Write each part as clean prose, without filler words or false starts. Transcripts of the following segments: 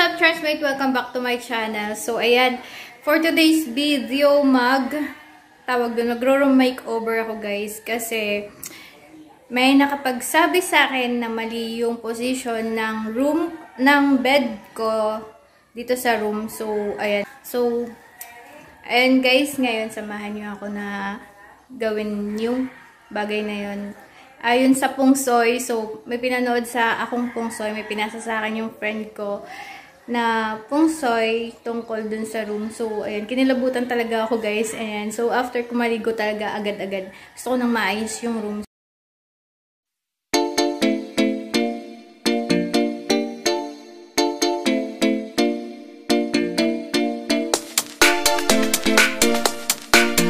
up, Transmate? Welcome back to my channel. So, ayan. For today's video, nagro-room makeover ako, guys. Kasi, may nakapagsabi sa akin na mali yung position ng bed ko dito sa room. So, ayan. So, ayan, guys. Ngayon, samahan niyo ako na gawin yung bagay na yun. Ayun sa pungsoy, so may pinanood sa akong pungsoy, may pinasa sa akin yung friend ko na pungsoy tungkol dun sa room. So, ayan, kinilabutan talaga ako, guys. Ayan, so after kumaligo talaga agad-agad, gusto ko nang maayos yung room.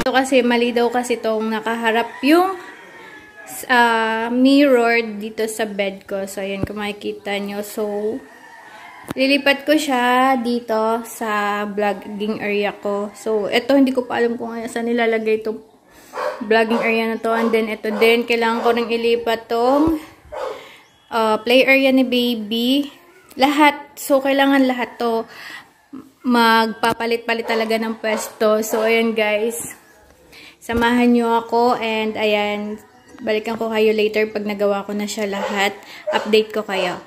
So, kasi mali daw kasi tong nakaharap yung mirror dito sa bed ko. So, ayan, kung makikita nyo. So, lilipat ko siya dito sa vlogging area ko. So, ito, hindi ko pa alam kung saan nilalagay itong vlogging area na to. And then, ito din, kailangan ko nang ilipat tong play area ni baby. Lahat. So, kailangan lahat to magpapalit-palit talaga ng pwesto. So, ayan, guys. Samahan nyo ako. And, ayan, balikan ko kayo later pag nagawa ko na siya lahat. Update ko kayo.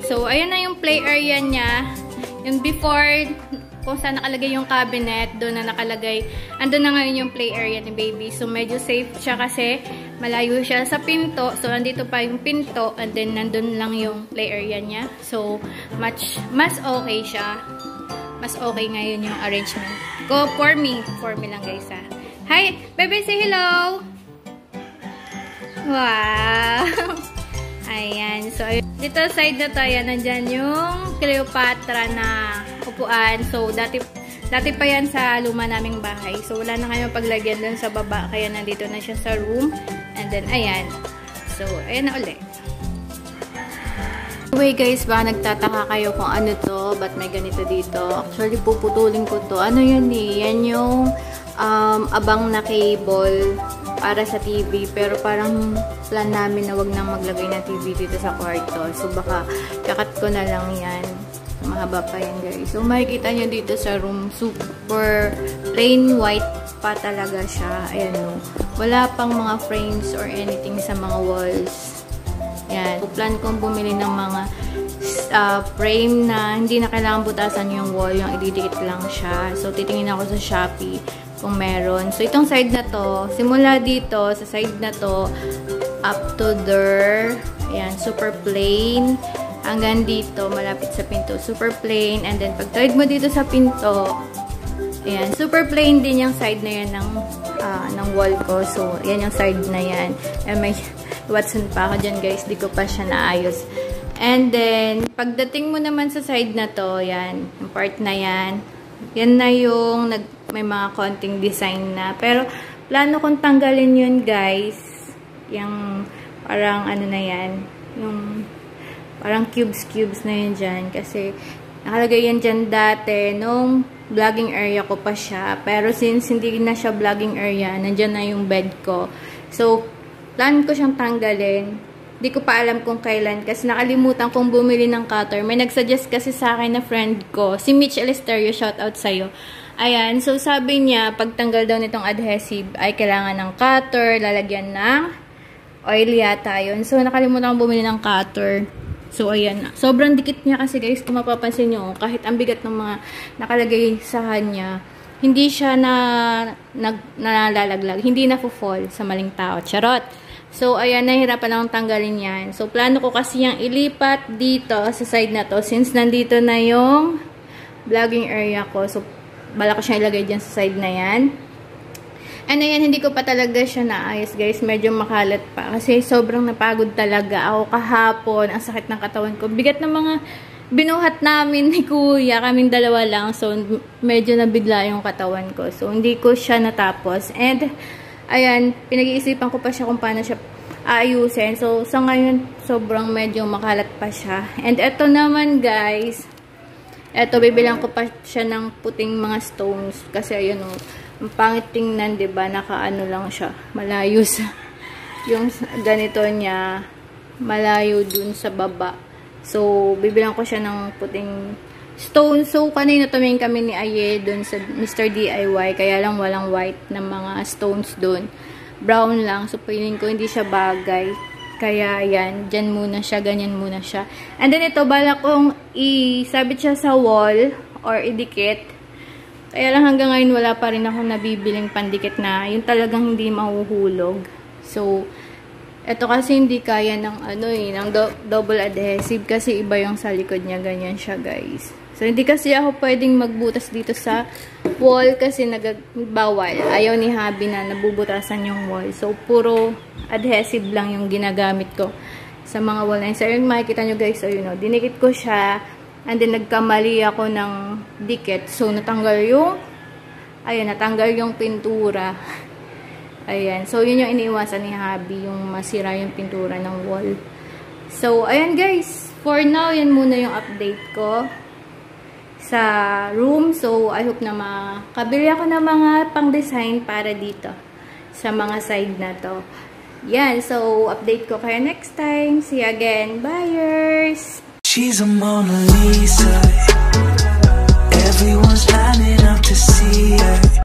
So, ayan na yung play area niya. Yung before, kung saan nakalagay yung cabinet, doon na nakalagay. Andun na ngayon yung play area ni baby. So, medyo safe siya kasi malayo siya sa pinto. So, andito pa yung pinto and then nandun lang yung play area niya. So, mas okay siya. Mas okay ngayon yung arrangement. Go for me. For me lang guys ha. Hi! Baby, say hello! Wow! Ayan. So, dito side na to, ayan, nandyan yung Cleopatra na upuan. So, dati pa yan sa luma naming bahay. So, wala na kayong paglagyan dun sa baba. Kaya nandito na siya sa room. And then, ayan. So, ayan na ulit. Anyway guys, baka nagtataka kayo kung ano to. Ba't may ganito dito? Actually, puputulin ko to. Ano yan eh? Yan yung abang na cable para sa TV. Pero parang plan namin na wag nang maglagay ng TV dito sa kwarto. So, baka kakat ko na lang yan. Mahaba pa yan guys. So, makikita nyo dito sa room. Super plain white pa talaga siya. Ayan o. Wala pang mga frames or anything sa mga walls. Yan. So, plan kong bumili ng mga frame na hindi na kailangan butasan yung wall. Yung ididikit lang siya. So, titingin ako sa Shopee kung meron. So, itong side na to, simula dito, sa side na to, up to there. Ayan, super plain. Hanggang dito, malapit sa pinto. Super plain. And then, pag tuwid mo dito sa pinto, ayan, super plain din yung side na yan ng wall ko. So, yan yung side na yan. And may Watson pa ako dyan, guys. Di ko pa siya naayos. And then, pagdating mo naman sa side na to, yan, yung part na yan, yan na yung may mga konting design na. Pero, plano kong tanggalin yun, guys. Yung, parang, ano na yan, yung, parang cubes na yun dyan. Kasi, nakalagay yan dyan dati, nung vlogging area ko pa siya. Pero, since hindi na siya vlogging area, nandyan na yung bed ko. So, plan ko siyang tanggalin. Di ko pa alam kung kailan kasi nakalimutan kong bumili ng cutter. May nagsuggest kasi sa akin na friend ko, si Mitch Elisterio, shoutout sa'yo. Ayan, so sabi niya, pagtanggal daw nitong adhesive ay kailangan ng cutter, lalagyan ng oil yata yun. So nakalimutan kong bumili ng cutter. So ayan, sobrang dikit niya kasi guys, kung mapapansin nyo, kahit ang bigat ng mga nakalagay sa kanya, hindi siya nalalaglag, hindi na-fall sa maling tao. Charot! So, ayan, nahihirapan akong tanggalin yan. So, plano ko kasi yung ilipat dito sa side na to. Since nandito na yung vlogging area ko. So, bala ko siya ilagay dyan sa side na yan. And ayan, hindi ko pa talaga siya naayos, guys. Medyo makalat pa. Kasi sobrang napagod talaga ako kahapon. Ang sakit ng katawan ko. Bigat ng mga binuhat namin ni Kuya. Kaming dalawa lang. So, medyo nabigla yung katawan ko. So, hindi ko siya natapos. And, ayan, pinag-iisipan ko pa siya kung paano siya aayusin. So, sa ngayon, sobrang medyo makalat pa siya. And eto naman, guys. Eto, bibilang ko pa siya ng puting mga stones. Kasi, ayun o, ang pangit tingnan, diba? Nakaano lang siya. Malayo sa, yung ganito niya, malayo dun sa baba. So, bibilang ko siya ng puting stone. So, kanina tumingin kami ni Aye dun sa Mr. DIY. Kaya lang walang white na mga stones dun. Brown lang. So, feeling ko hindi siya bagay. Kaya, yan. Dyan muna siya. Ganyan muna siya. And then, ito, bala kong isabit siya sa wall or idikit. Kaya lang hanggang ngayon wala pa rin akong nabibiling pandikit na yung talagang hindi mahuhulog. So, ito kasi hindi kaya ng ng double adhesive kasi iba yung sa likod niya. Ganyan siya, guys. So, hindi kasi ako pwedeng magbutas dito sa wall kasi bawal. Ayaw ni Habi na nabubutasan yung wall. So, puro adhesive lang yung ginagamit ko sa mga wall na yun. So, yung makikita nyo guys, so, dinikit ko siya. And then, nagkamali ako ng dikit. So, natanggal yung pintura. Ayan. So, yun yung iniiwasan ni Habi, yung masira yung pintura ng wall. So, ayan guys. For now, yan muna yung update ko sa room. So, I hope na makabili ako ng mga pang-design para dito sa mga side na to. Yan. So, update ko kayo next time. See you again. Buyers! She's a Mona Lisa. Everyone's lining up to see her.